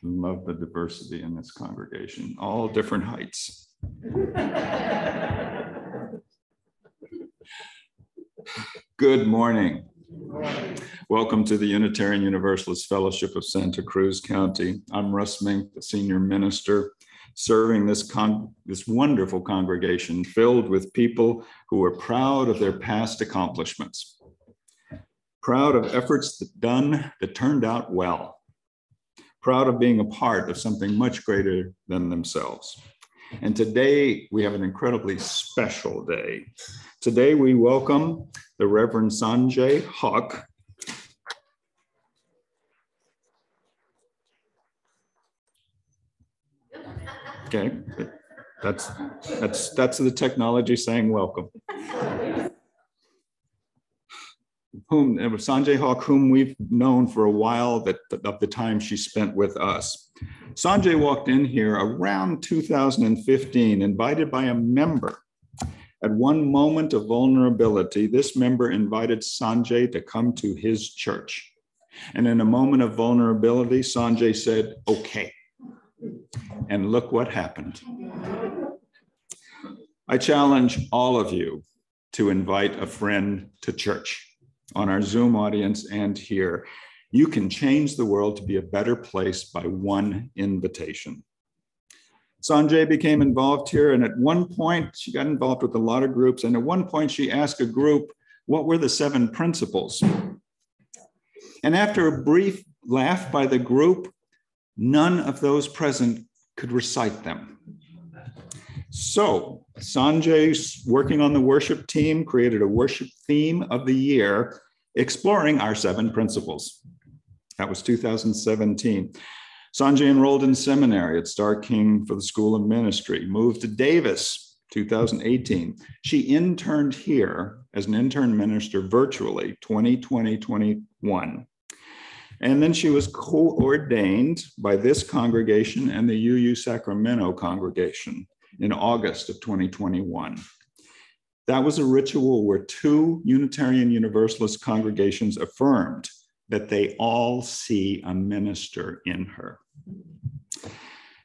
Love the diversity in this congregation, all different heights. Good morning. Welcome to the Unitarian Universalist Fellowship of Santa Cruz County. I'm Russ Menk, the senior minister, serving this wonderful congregation filled with people who are proud of their past accomplishments, proud of efforts that turned out well, proud of being a part of something much greater than themselves. And today we have an incredibly special day. Today we welcome the Rev Sangye Hawke. Okay, that's the technology saying welcome. Sangye Hawke, whom we've known for a while of the time she spent with us. Sangye walked in here around 2015, invited by a member. At one moment of vulnerability, this member invited Sangye to come to his church. And in a moment of vulnerability, Sangye said, okay. And look what happened. I challenge all of you to invite a friend to church. On our Zoom audience and here, you can change the world to be a better place by one invitation. Sangye became involved here, and at one point, she got involved with a lot of groups, and at one point, she asked a group, what were the 7 principles? And after a brief laugh by the group, none of those present could recite them. So Sangye, working on the worship team, created a worship theme of the year, exploring our 7 principles. That was 2017. Sangye enrolled in seminary at Star King for the School of Ministry, moved to Davis, 2018. She interned here as an intern minister virtually, 2020-21. And then she was co-ordained by this congregation and the UU Sacramento congregation in August of 2021. That was a ritual where 2 Unitarian Universalist congregations affirmed that they all see a minister in her.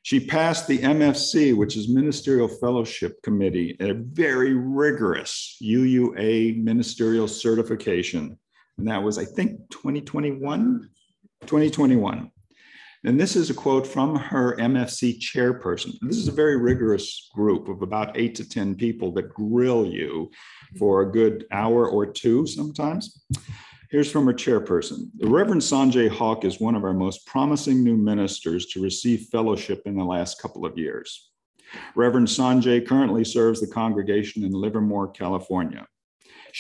She passed the MFC, which is Ministerial Fellowship Committee, a very rigorous UUA ministerial certification. And that was, I think, 2021. And this is a quote from her MFC chairperson. This is a very rigorous group of about 8 to 10 people that grill you for a good hour or 2 sometimes. Here's from her chairperson. The Reverend Sangye Hawke is one of our most promising new ministers to receive fellowship in the last couple of years. Reverend Sangye currently serves the congregation in Livermore, California.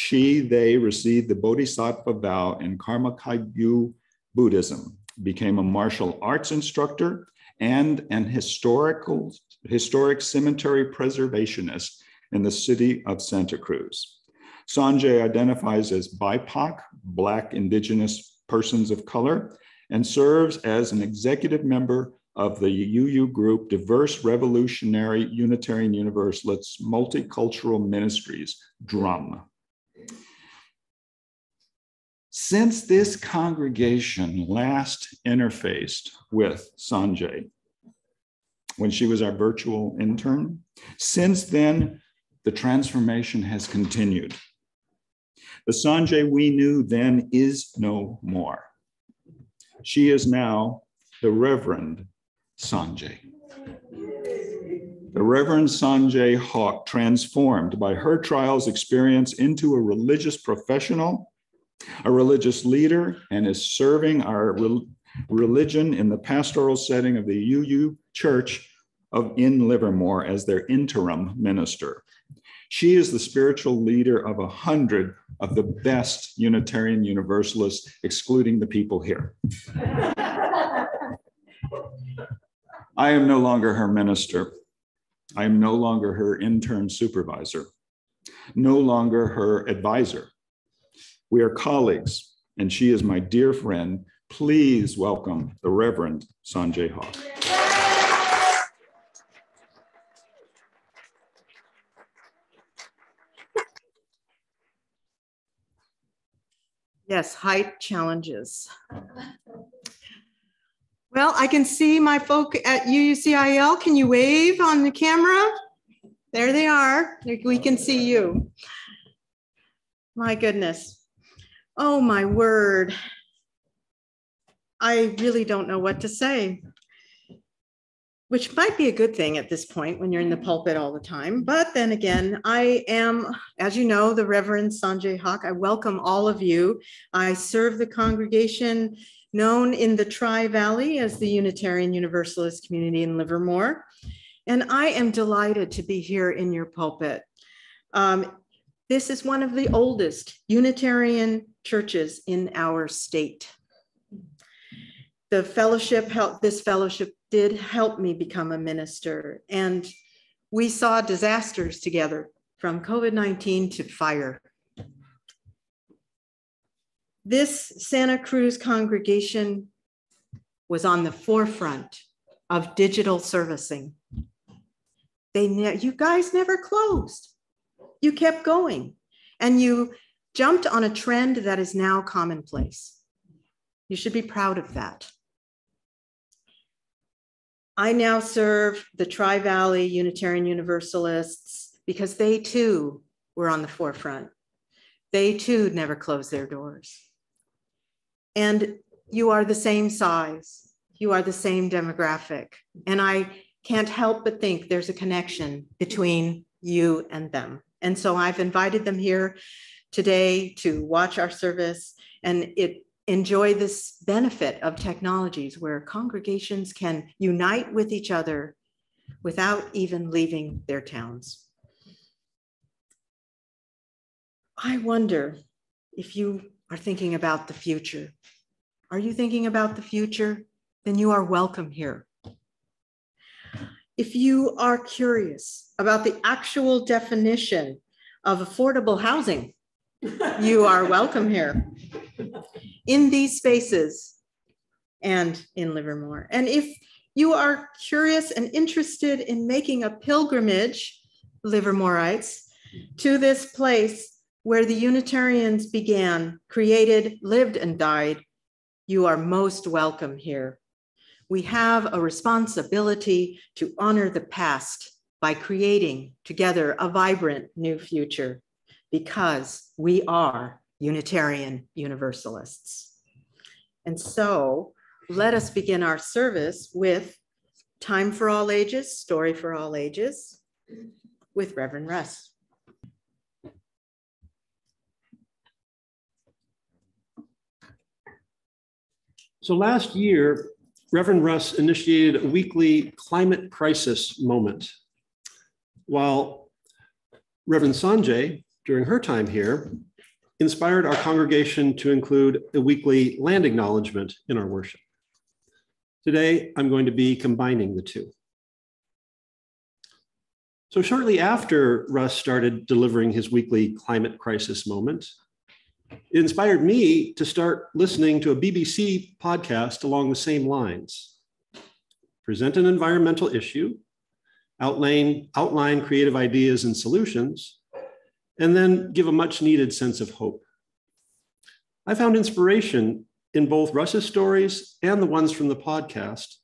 They received the Bodhisattva vow in Karma Kagyu Buddhism, became a martial arts instructor and an historic cemetery preservationist in the city of Santa Cruz. Sangye identifies as BIPOC, Black Indigenous Persons of Color, and serves as an executive member of the UU group Diverse Revolutionary Unitarian Universalists Multicultural Ministries, DRUM. Since this congregation last interfaced with Sangye, when she was our virtual intern, since then, the transformation has continued. The Sangye we knew then is no more. She is now the Reverend Sangye. The Reverend Sangye Hawke transformed by her trials experience into a religious professional, a religious leader, and is serving our religion in the pastoral setting of the UU Church in Livermore as their interim minister. She is the spiritual leader of 100 of the best Unitarian Universalists, excluding the people here. I am no longer her minister. I am no longer her intern supervisor, no longer her advisor. We are colleagues, and she is my dear friend. Please welcome the Reverend Sangye Hawke. Yes, height challenges. Well, I can see my folk at UUCIL. Can you wave on the camera? There they are. We can see you. My goodness. Oh, my word. I really don't know what to say, which might be a good thing at this point when you're in the pulpit all the time. But then again, I am, as you know, the Reverend Sangye Hawke. I welcome all of you. I serve the congregation known in the Tri-Valley as the Unitarian Universalist community in Livermore. And I am delighted to be here in your pulpit. This is one of the oldest Unitarian churches in our state. The fellowship this fellowship did help me become a minister. And we saw disasters together, from COVID-19 to fire. This Santa Cruz congregation was on the forefront of digital servicing. You guys never closed. You kept going, and you jumped on a trend that is now commonplace. You should be proud of that. I now serve the Tri-Valley Unitarian Universalists because they too were on the forefront. They too never closed their doors. And you are the same size. You are the same demographic. And I can't help but think there's a connection between you and them. And so I've invited them here today to watch our service and enjoy this benefit of technologies where congregations can unite with each other without even leaving their towns. I wonder if you are thinking about the future. Are you thinking about the future? Then you are welcome here. If you are curious about the actual definition of affordable housing, you are welcome here in these spaces and in Livermore. And if you are curious and interested in making a pilgrimage, Livermorites, to this place where the Unitarians began, created, lived, and died, you are most welcome here. We have a responsibility to honor the past by creating together a vibrant new future, because we are Unitarian Universalists. And so let us begin our service with Time for All Ages, Story for All Ages, with Reverend Russ. So last year, Reverend Russ initiated a weekly climate crisis moment, while Reverend Sangye, during her time here, inspired our congregation to include a weekly land acknowledgement in our worship. Today, I'm going to be combining the two. So shortly after Russ started delivering his weekly climate crisis moment, it inspired me to start listening to a BBC podcast along the same lines. Present an environmental issue, outline creative ideas and solutions, and then give a much needed sense of hope. I found inspiration in both Russ's stories and the ones from the podcast,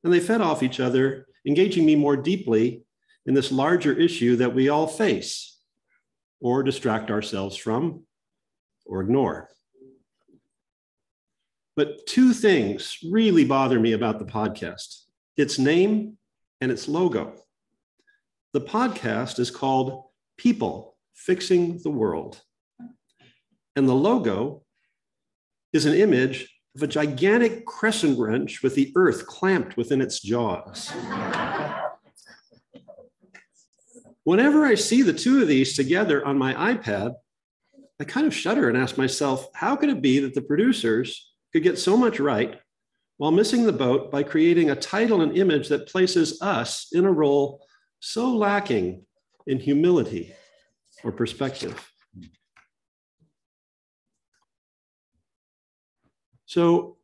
and they fed off each other, engaging me more deeply in this larger issue that we all face, or distract ourselves from, or ignore. But two things really bother me about the podcast: its name and its logo. The podcast is called People Fixing the World. And the logo is an image of a gigantic crescent wrench with the earth clamped within its jaws. Whenever I see the two of these together on my iPad, I kind of shudder and ask myself, how could it be that the producers could get so much right while missing the boat by creating a title and image that places us in a role so lacking in humility or perspective? So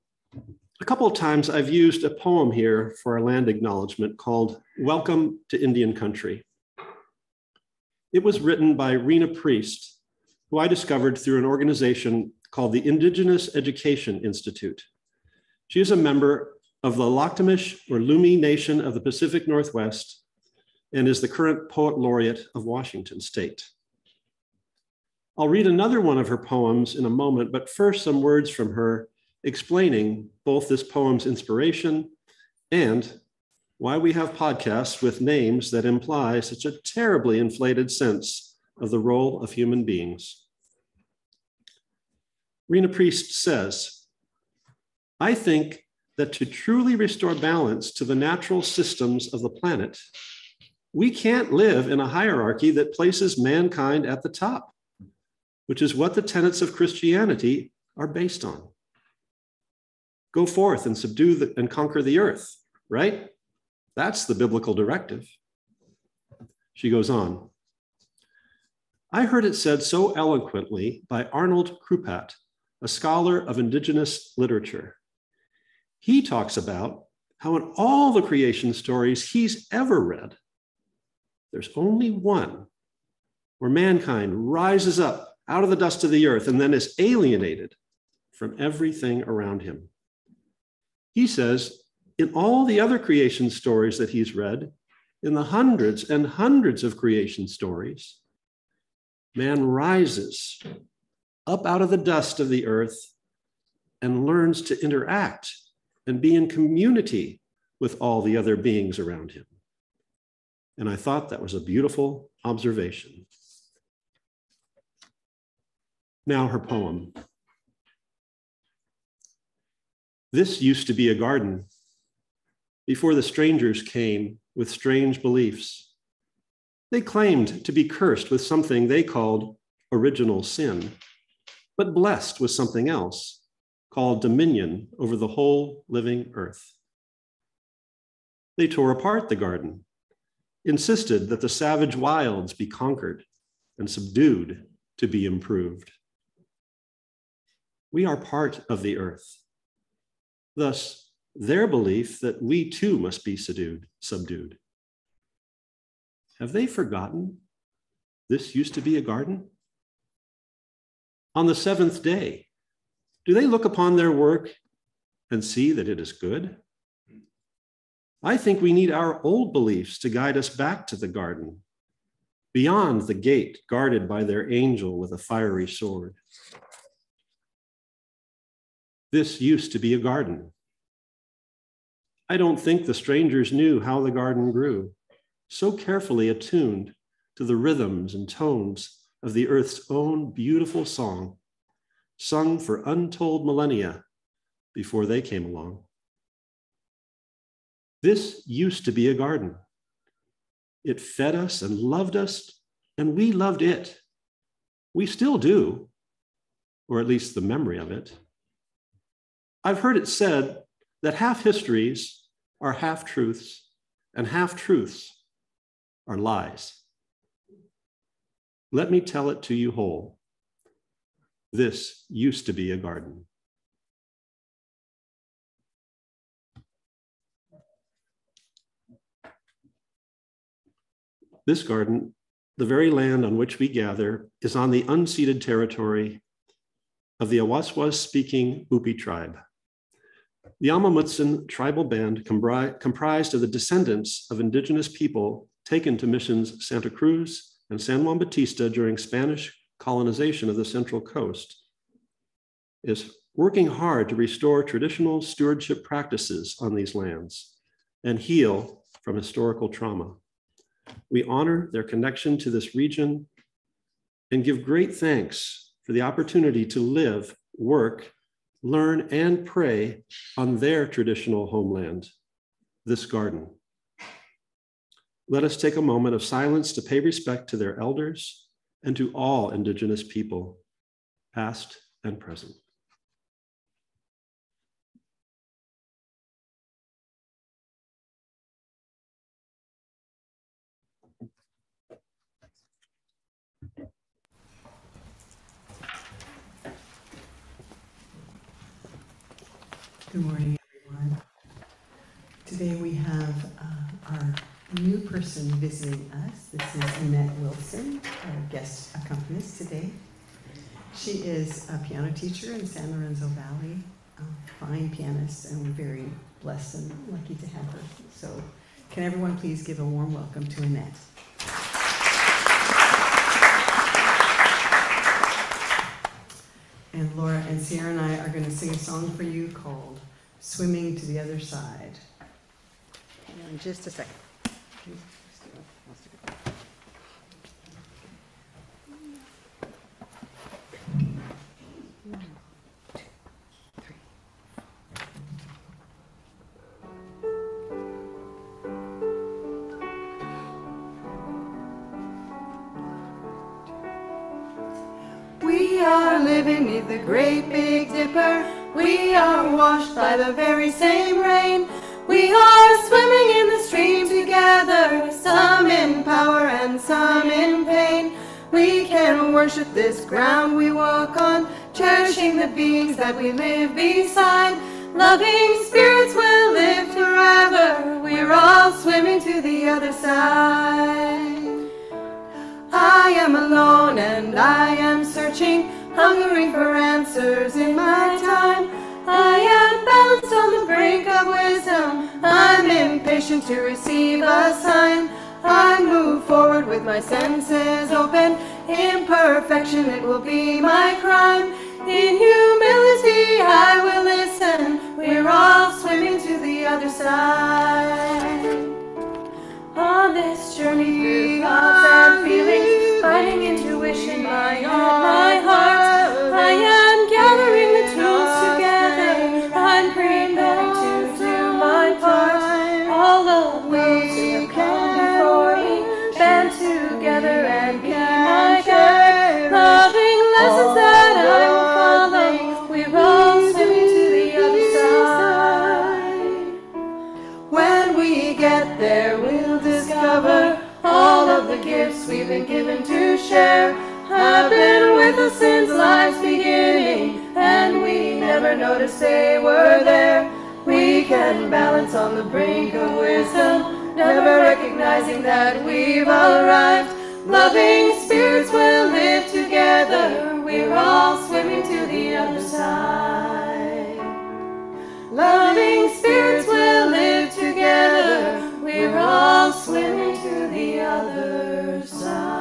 a couple of times I've used a poem here for our land acknowledgement called Welcome to Indian Country. It was written by Rena Priest, who I discovered through an organization called the Indigenous Education Institute. She is a member of the Lakhtamish or Lumi Nation of the Pacific Northwest and is the current poet laureate of Washington State. I'll read another one of her poems in a moment, but first some words from her explaining both this poem's inspiration and why we have podcasts with names that imply such a terribly inflated sense of the role of human beings. Rena Priest says, I think that to truly restore balance to the natural systems of the planet, we can't live in a hierarchy that places mankind at the top, which is what the tenets of Christianity are based on. Go forth and subdue and conquer the earth, right? That's the biblical directive. She goes on. I heard it said so eloquently by Arnold Krupat, a scholar of indigenous literature. He talks about how in all the creation stories he's ever read, there's only one where mankind rises up out of the dust of the earth and then is alienated from everything around him. He says, in all the other creation stories that he's read, in the hundreds and hundreds of creation stories, man rises up out of the dust of the earth and learns to interact and be in community with all the other beings around him. And I thought that was a beautiful observation. Now her poem. This used to be a garden before the strangers came with strange beliefs. They claimed to be cursed with something they called original sin, but blessed with something else called dominion over the whole living earth. They tore apart the garden, insisted that the savage wilds be conquered and subdued to be improved. We are part of the earth. Thus, their belief that we too must be subdued. Have they forgotten this used to be a garden? On the seventh day, do they look upon their work and see that it is good? I think we need our old beliefs to guide us back to the garden, beyond the gate guarded by their angel with a fiery sword. This used to be a garden. I don't think the strangers knew how the garden grew, so carefully attuned to the rhythms and tones of the earth's own beautiful song, sung for untold millennia before they came along. This used to be a garden. It fed us and loved us, and we loved it. We still do, or at least the memory of it. I've heard it said that half histories are half truths, and half truths are lies. Let me tell it to you whole. This used to be a garden. This garden, the very land on which we gather, is on the unceded territory of the Awaswas-speaking Hopi tribe. The Amamutsan tribal band comprised of the descendants of indigenous people taken to missions Santa Cruz and San Juan Bautista during Spanish colonization of the Central Coast, is working hard to restore traditional stewardship practices on these lands and heal from historical trauma. We honor their connection to this region and give great thanks for the opportunity to live, work, learn, and pray on their traditional homeland, this garden. Let us take a moment of silence to pay respect to their elders and to all Indigenous people, past and present. Good morning, everyone. Today we have our new person visiting us. This is Annette Wilson, our guest accompanist today. She is a piano teacher in San Lorenzo Valley, a fine pianist, and we're very blessed and lucky to have her. So can everyone please give a warm welcome to Annette. And Laura and Sierra and I are going to sing a song for you called Swimming to the Other Side. Hang on just a second. We are living neath the great Big Dipper. We are washed by the very same rain. We are swimming in the stream together, some in power and some in pain. We can worship this ground we walk on, cherishing the beings that we live beside. Loving spirits will live forever. We're all swimming to the other side. I am alone and I am searching, hungering for answers in my time. I am balanced on the brink of wisdom. I'm impatient to receive a sign. I move forward with my senses open. Imperfection, it will be my crime. In humility, I will listen. We're all swimming to the other side. On this journey through thoughts and feelings, finding intuition by my heart, I am gathering the tools together. I'm preparing to do my part. All of those who have come before me band together and be my guide. Loving lessons that I will follow. We're all swimming to the other side. When we get there, we'll discover all of the gifts we've been given to share have been with us since life's beginning, and we never noticed they were there. We can balance on the brink of wisdom, never recognizing that we've arrived. Loving spirits will live together. We're all swimming to the other side. Loving spirits will live together. We're all swimming to the other side.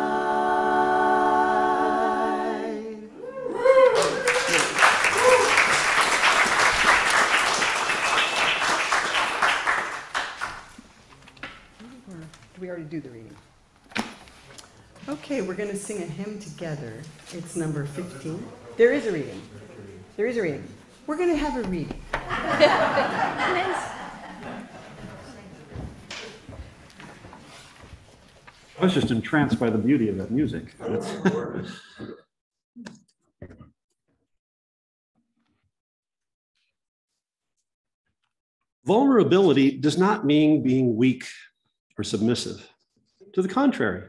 Did we already do the reading? Okay, we're going to sing a hymn together. It's number 15. There is a reading. There is a reading. We're going to have a reading. I was just entranced by the beauty of that music. Vulnerability does not mean being weak or submissive. To the contrary,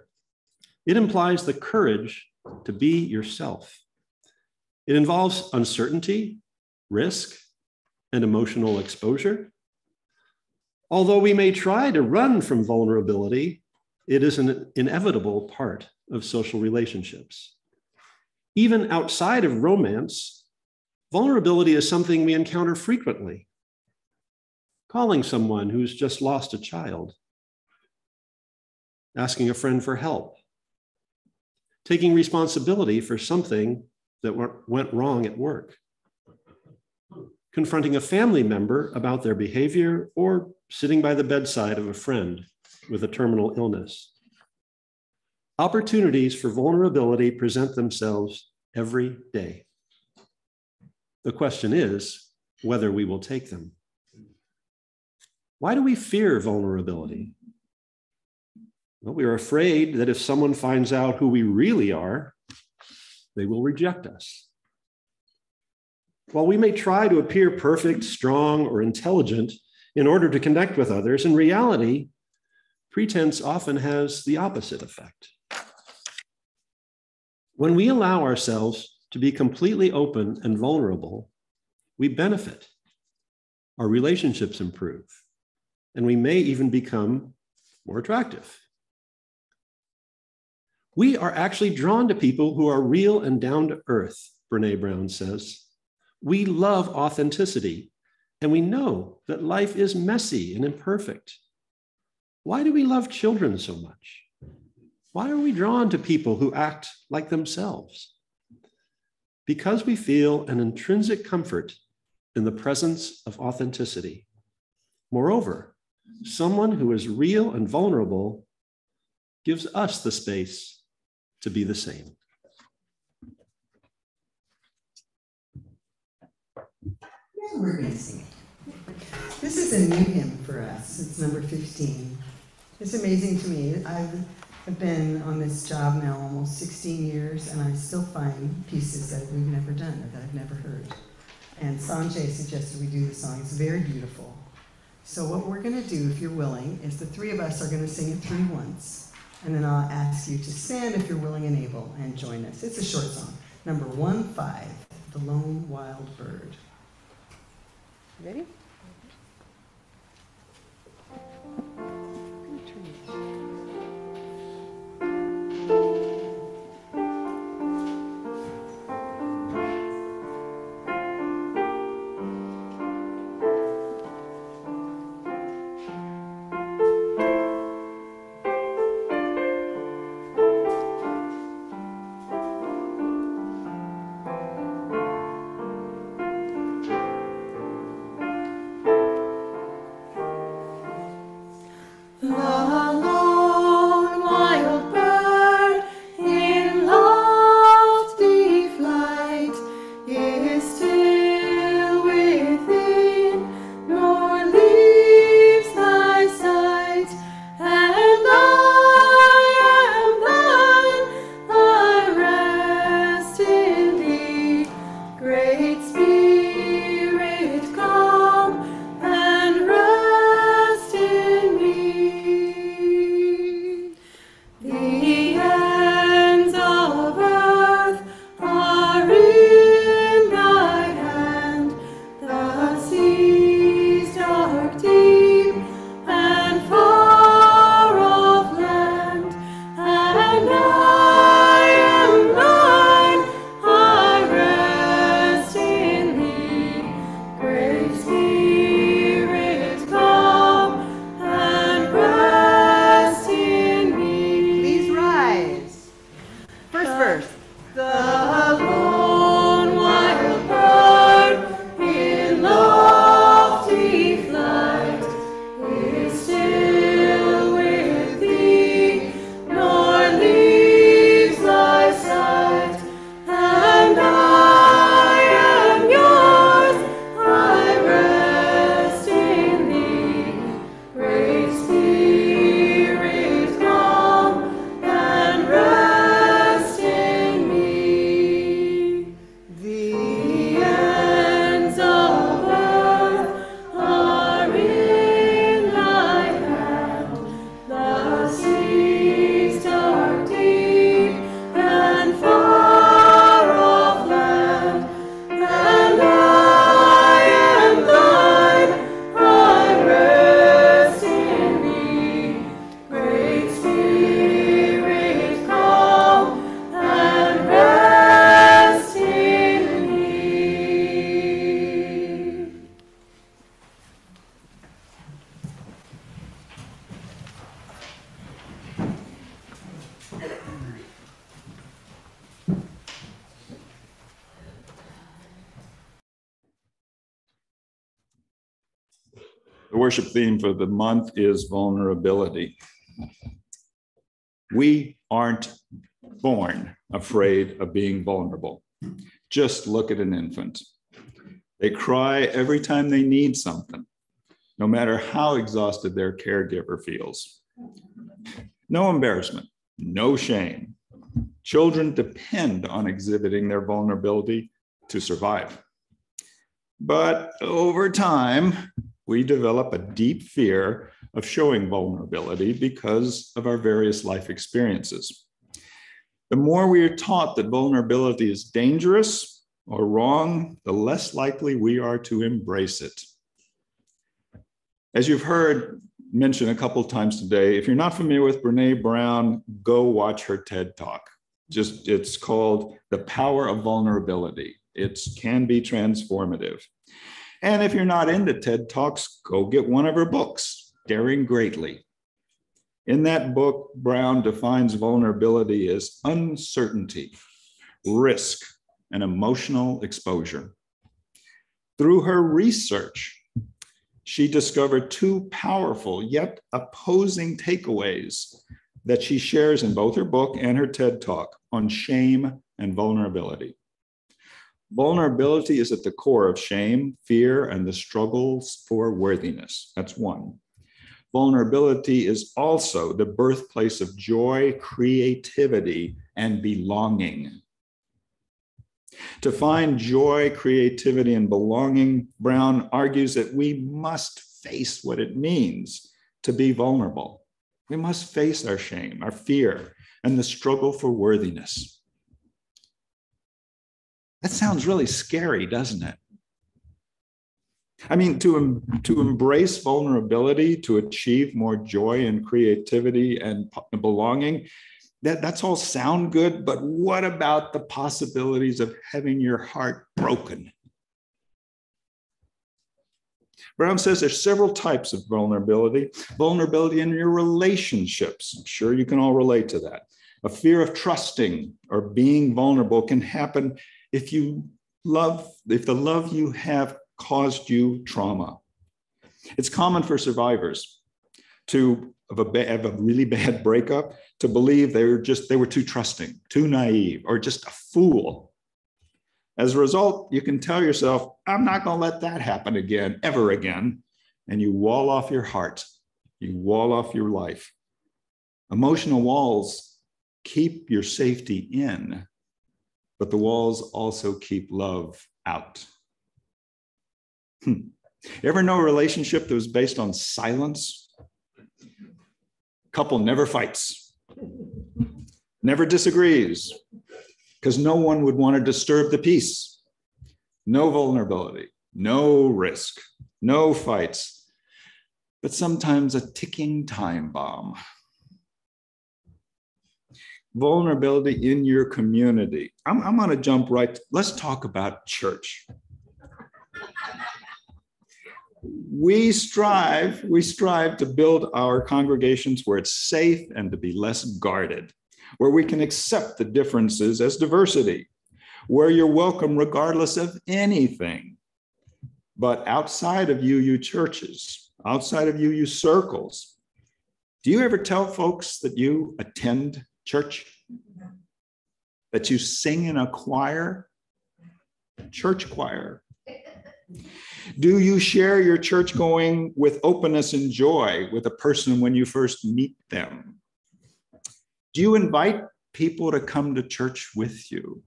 it implies the courage to be yourself. It involves uncertainty, risk, and emotional exposure. Although we may try to run from vulnerability, it is an inevitable part of social relationships. Even outside of romance, vulnerability is something we encounter frequently. Calling someone who's just lost a child, asking a friend for help, taking responsibility for something that went wrong at work, confronting a family member about their behavior, or sitting by the bedside of a friend with a terminal illness. Opportunities for vulnerability present themselves every day. The question is whether we will take them. Why do we fear vulnerability? Well, we are afraid that if someone finds out who we really are, they will reject us. While we may try to appear perfect, strong, or intelligent in order to connect with others, in reality, pretense often has the opposite effect. When we allow ourselves to be completely open and vulnerable, we benefit. Our relationships improve, and we may even become more attractive. We are actually drawn to people who are real and down to earth, Brene Brown says. We love authenticity, And we know that life is messy and imperfect. Why do we love children so much? Why are we drawn to people who act like themselves? Because we feel an intrinsic comfort in the presence of authenticity. Moreover, someone who is real and vulnerable gives us the space to be the same. Now we're going to sing it. This is a new hymn for us. It's number 15. It's amazing to me. I've been on this job now almost 16 years, and I still find pieces that we've never done or that I've never heard. And Sanjay suggested we do the song. It's very beautiful. So what we're going to do, if you're willing, is the three of us are going to sing it through once, and then I'll ask you to stand if you're willing and able and join us. It's a short song. Number 1-5, The Lone Wild Bird. Ready? The worship theme for the month is vulnerability. We aren't born afraid of being vulnerable. Just look at an infant. They cry every time they need something, no matter how exhausted their caregiver feels. No embarrassment, no shame. Children depend on exhibiting their vulnerability to survive. But over time, we develop a deep fear of showing vulnerability because of our various life experiences. The more we are taught that vulnerability is dangerous or wrong, the less likely we are to embrace it. As you've heard mentioned a couple of times today, if you're not familiar with Brené Brown, go watch her TED Talk. It's called The Power of Vulnerability. It can be transformative. And if you're not into TED Talks, go get one of her books, Daring Greatly. In that book, Brown defines vulnerability as uncertainty, risk, and emotional exposure. Through her research, she discovered two powerful yet opposing takeaways that she shares in both her book and her TED Talk on shame and vulnerability. Vulnerability is at the core of shame, fear, and the struggles for worthiness. That's one. Vulnerability is also the birthplace of joy, creativity, and belonging. To find joy, creativity, and belonging, Brown argues that we must face what it means to be vulnerable. We must face our shame, our fear, and the struggle for worthiness. That sounds really scary, doesn't it? I mean, to embrace vulnerability, to achieve more joy and creativity and belonging, that's all sound good, but what about the possibilities of having your heart broken? Brown says there's several types of vulnerability. Vulnerability in your relationships. I'm sure you can all relate to that. A fear of trusting or being vulnerable can happen if the love you have caused you trauma. It's common for survivors of a really bad breakup to believe they were too trusting, too naive, or just a fool. As a result, you can tell yourself, I'm not going to let that happen again, ever again. And you wall off your heart. You wall off your life. Emotional walls keep your safety in, but the walls also keep love out. Ever know a relationship that was based on silence? Couple never fights, never disagrees, because no one would want to disturb the peace. No vulnerability, no risk, no fights, but sometimes a ticking time bomb. Vulnerability in your community. I'm going to jump right. Let's talk about church. We strive to build our congregations where it's safe and to be less guarded, where we can accept the differences as diversity, where you're welcome regardless of anything. But outside of UU churches, outside of UU circles, do you ever tell folks that you attend church? That you sing in a choir? Church choir. Do you share your church going with openness and joy with a person when you first meet them? Do you invite people to come to church with you?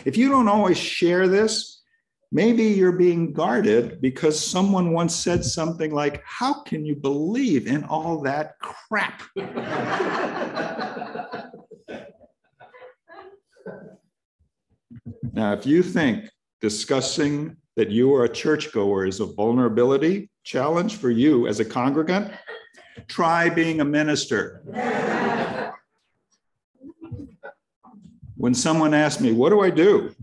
If you don't always share this, maybe you're being guarded because someone once said something like, how can you believe in all that crap? Now, if you think discussing that you are a churchgoer is a vulnerability challenge for you as a congregant, try being a minister. When someone asks me, what do I do?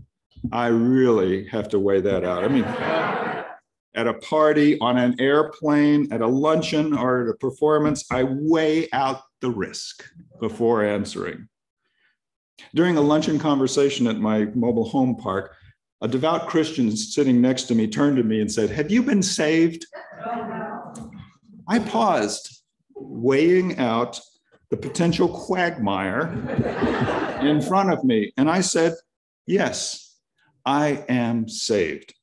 I really have to weigh that out. I mean, at a party, on an airplane, at a luncheon, or at a performance, I weigh out the risk before answering. During a luncheon conversation at my mobile home park, a devout Christian sitting next to me turned to me and said, have you been saved? I paused, weighing out the potential quagmire in front of me. And I said, yes, I am saved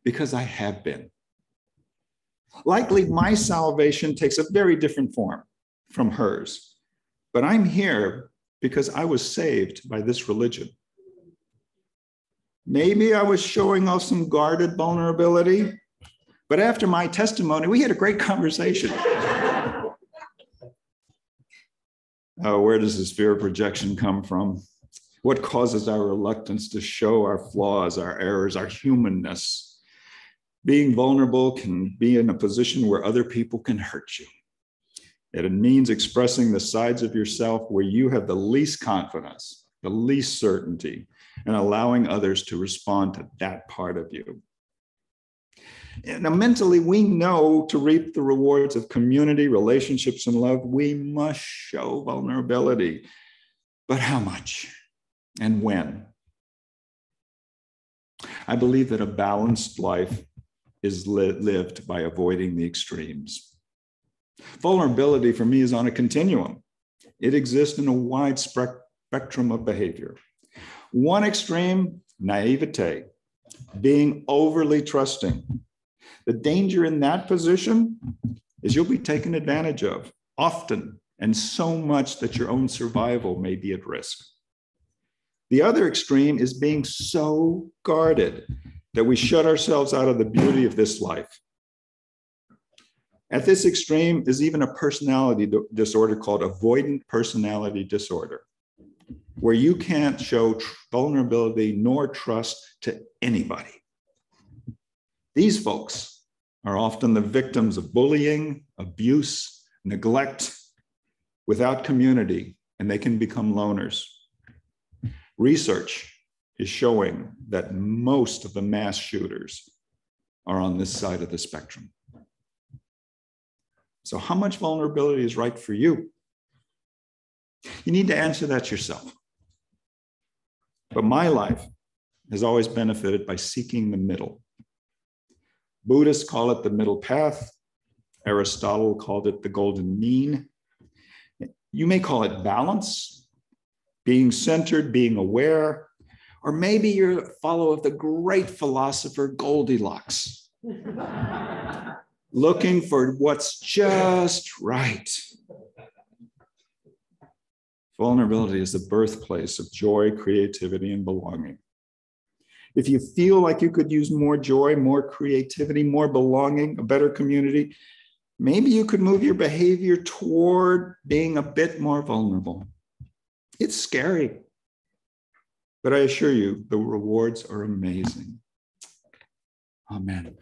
because I have been. Likely my salvation takes a very different form from hers, but I'm here because I was saved by this religion. Maybe I was showing off some guarded vulnerability, but after my testimony, we had a great conversation. Where does this fear of rejection come from? What causes our reluctance to show our flaws, our errors, our humanness? Being vulnerable can be in a position where other people can hurt you. It means expressing the sides of yourself where you have the least confidence, the least certainty, and allowing others to respond to that part of you. Now, mentally, we know to reap the rewards of community, relationships, and love, we must show vulnerability. But how much and when? I believe that a balanced life is lived by avoiding the extremes. Vulnerability for me is on a continuum. It exists in a wide spectrum of behavior. One extreme, naivete, being overly trusting. The danger in that position is you'll be taken advantage of often, and so much that your own survival may be at risk. The other extreme is being so guarded that we shut ourselves out of the beauty of this life. At this extreme is even a personality disorder called avoidant personality disorder, where you can't show vulnerability nor trust to anybody. These folks are often the victims of bullying, abuse, neglect, without community, and they can become loners. Research is showing that most of the mass shooters are on this side of the spectrum. So how much vulnerability is right for you? You need to answer that yourself. But my life has always benefited by seeking the middle. Buddhists call it the middle path. Aristotle called it the golden mean. You may call it balance, being centered, being aware, or maybe you're a follower of the great philosopher Goldilocks, looking for what's just right. Vulnerability is the birthplace of joy, creativity, and belonging. If you feel like you could use more joy, more creativity, more belonging, a better community, maybe you could move your behavior toward being a bit more vulnerable. It's scary, but I assure you, the rewards are amazing. Amen.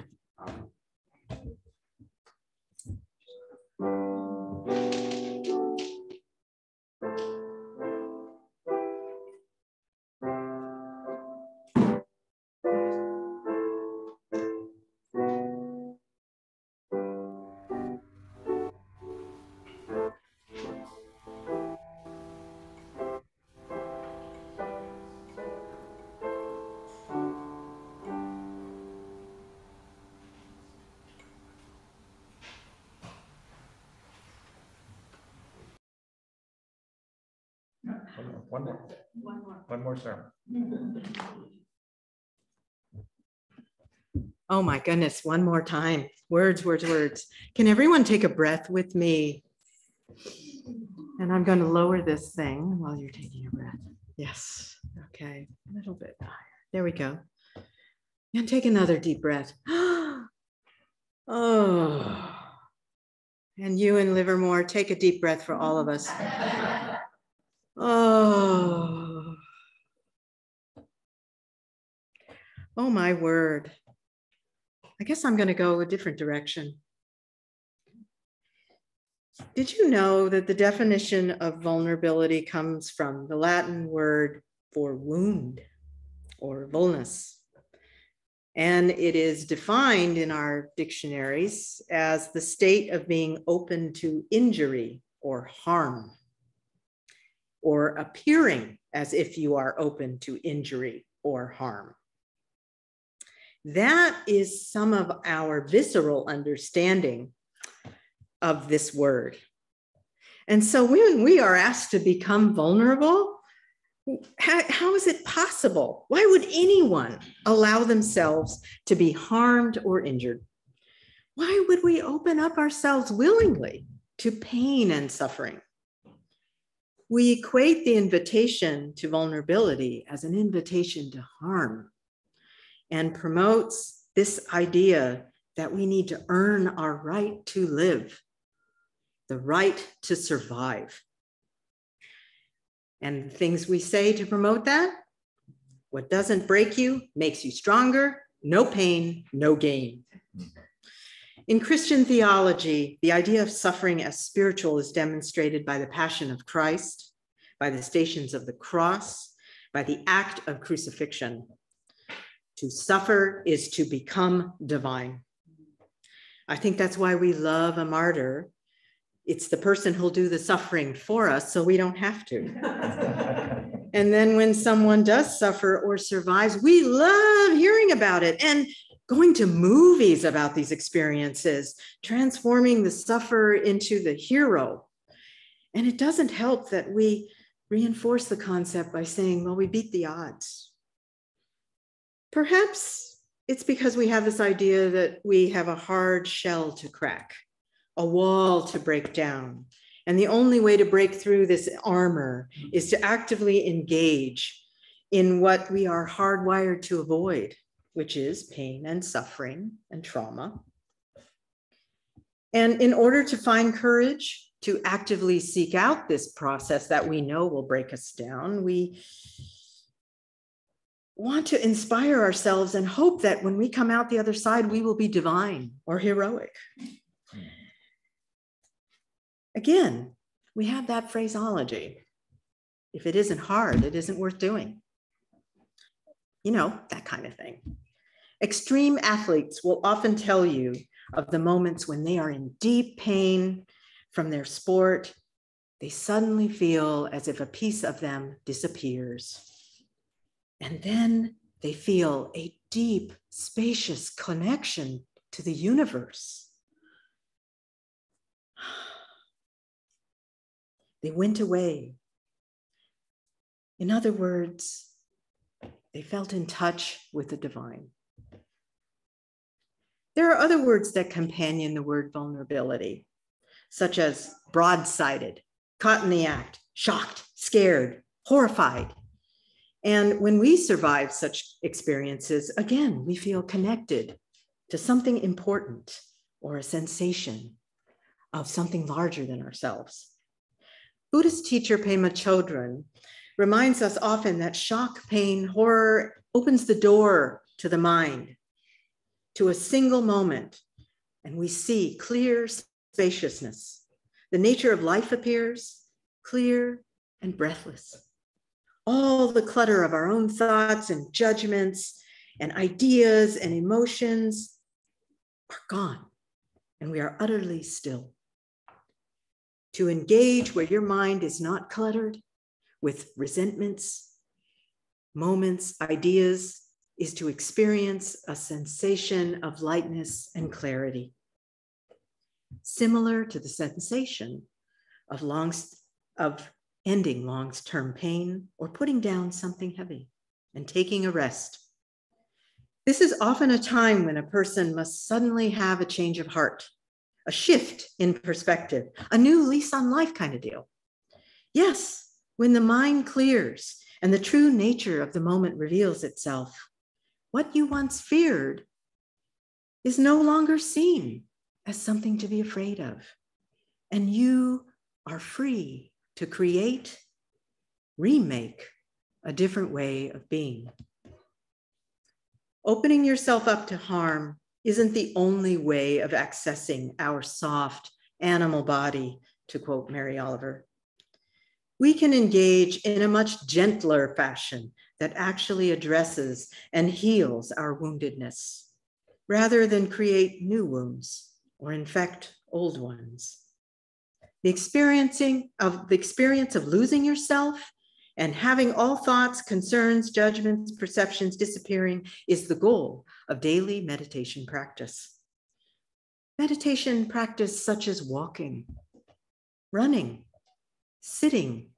One more sermon. Oh my goodness, one more time. Words, words, words. Can everyone take a breath with me? And I'm going to lower this thing while you're taking a breath. Yes. Okay. A little bit higher. There we go. And take another deep breath. Oh. And you in Livermore, take a deep breath for all of us. Oh. Oh my word. I guess I'm going to go a different direction. Did you know that the definition of vulnerability comes from the Latin word for wound or vulnus? And it is defined in our dictionaries as the state of being open to injury or harm, or appearing as if you are open to injury or harm. That is some of our visceral understanding of this word. And so when we are asked to become vulnerable, how is it possible? Why would anyone allow themselves to be harmed or injured? Why would we open up ourselves willingly to pain and suffering? We equate the invitation to vulnerability as an invitation to harm, and promotes this idea that we need to earn our right to live, the right to survive. And the things we say to promote that: what doesn't break you makes you stronger, no pain, no gain. In Christian theology, the idea of suffering as spiritual is demonstrated by the passion of Christ, by the stations of the cross, by the act of crucifixion. To suffer is to become divine. I think that's why we love a martyr. It's the person who'll do the suffering for us so we don't have to. And then when someone does suffer or survives, we love hearing about it and going to movies about these experiences, transforming the sufferer into the hero. And it doesn't help that we reinforce the concept by saying, well, we beat the odds. Perhaps it's because we have this idea that we have a hard shell to crack, a wall to break down. And the only way to break through this armor is to actively engage in what we are hardwired to avoid, which is pain and suffering and trauma. And in order to find courage to actively seek out this process that we know will break us down, we want to inspire ourselves and hope that when we come out the other side, we will be divine or heroic. Again, we have that phraseology. If it isn't hard, it isn't worth doing. You know, that kind of thing. Extreme athletes will often tell you of the moments when they are in deep pain from their sport. They suddenly feel as if a piece of them disappears. And then they feel a deep, spacious connection to the universe. They went away. In other words, they felt in touch with the divine. There are other words that companion the word vulnerability, such as broadsided, caught in the act, shocked, scared, horrified. And when we survive such experiences, again, we feel connected to something important or a sensation of something larger than ourselves. Buddhist teacher Pema Chodron reminds us often that shock, pain, horror opens the door to the mind, to a single moment, and we see clear spaciousness. The nature of life appears clear and breathless. All the clutter of our own thoughts and judgments and ideas and emotions are gone, and we are utterly still. To engage where your mind is not cluttered with resentments, moments, ideas, is to experience a sensation of lightness and clarity, similar to the sensation of ending long-term pain or putting down something heavy and taking a rest. This is often a time when a person must suddenly have a change of heart, a shift in perspective, a new lease on life kind of deal. Yes, when the mind clears and the true nature of the moment reveals itself, what you once feared is no longer seen as something to be afraid of. And you are free to create, remake a different way of being. Opening yourself up to harm isn't the only way of accessing our soft animal body, to quote Mary Oliver. We can engage in a much gentler fashion that actually addresses and heals our woundedness, rather than create new wounds or infect old ones. The experience of losing yourself and having all thoughts, concerns, judgments, perceptions disappearing is the goal of daily meditation practice. Meditation practice such as walking, running, sitting,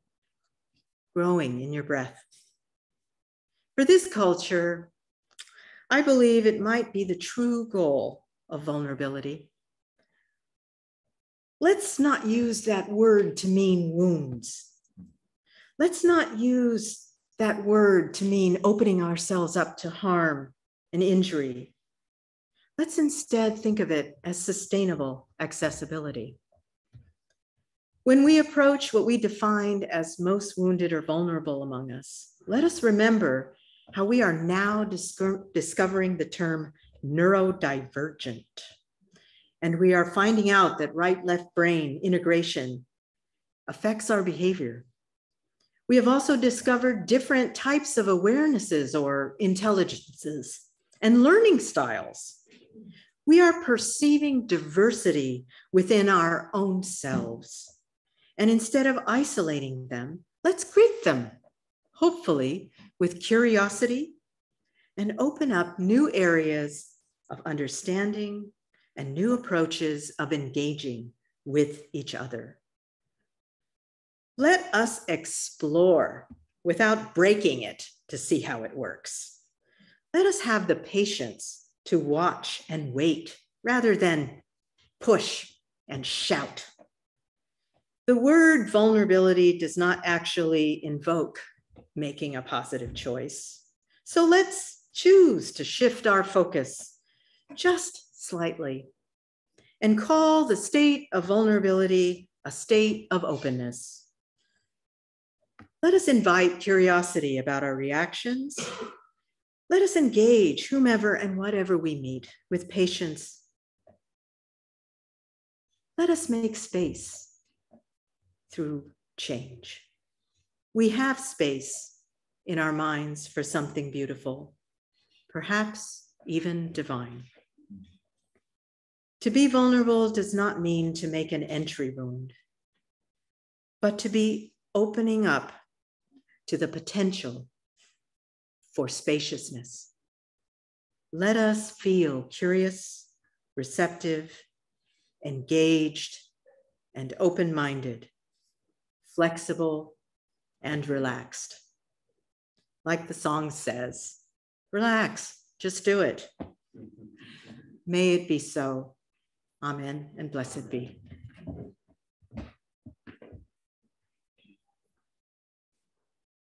growing in your breath. For this culture, I believe it might be the true goal of vulnerability. Let's not use that word to mean wounds. Let's not use that word to mean opening ourselves up to harm and injury. Let's instead think of it as sustainable accessibility. When we approach what we defined as most wounded or vulnerable among us, let us remember how we are now discovering the term neurodivergent. And we are finding out that right-left brain integration affects our behavior. We have also discovered different types of awarenesses or intelligences and learning styles. We are perceiving diversity within our own selves. And instead of isolating them, let's greet them, hopefully with curiosity, and open up new areas of understanding and new approaches of engaging with each other. Let us explore without breaking it to see how it works. Let us have the patience to watch and wait rather than push and shout. The word vulnerability does not actually invoke making a positive choice. So let's choose to shift our focus just slightly and call the state of vulnerability a state of openness. Let us invite curiosity about our reactions. Let us engage whomever and whatever we meet with patience. Let us make space through change. We have space in our minds for something beautiful, perhaps even divine. To be vulnerable does not mean to make an entry wound, but to be opening up to the potential for spaciousness. Let us feel curious, receptive, engaged, and open-minded, flexible, and relaxed. Like the song says, relax, just do it. May it be so. Amen and blessed be.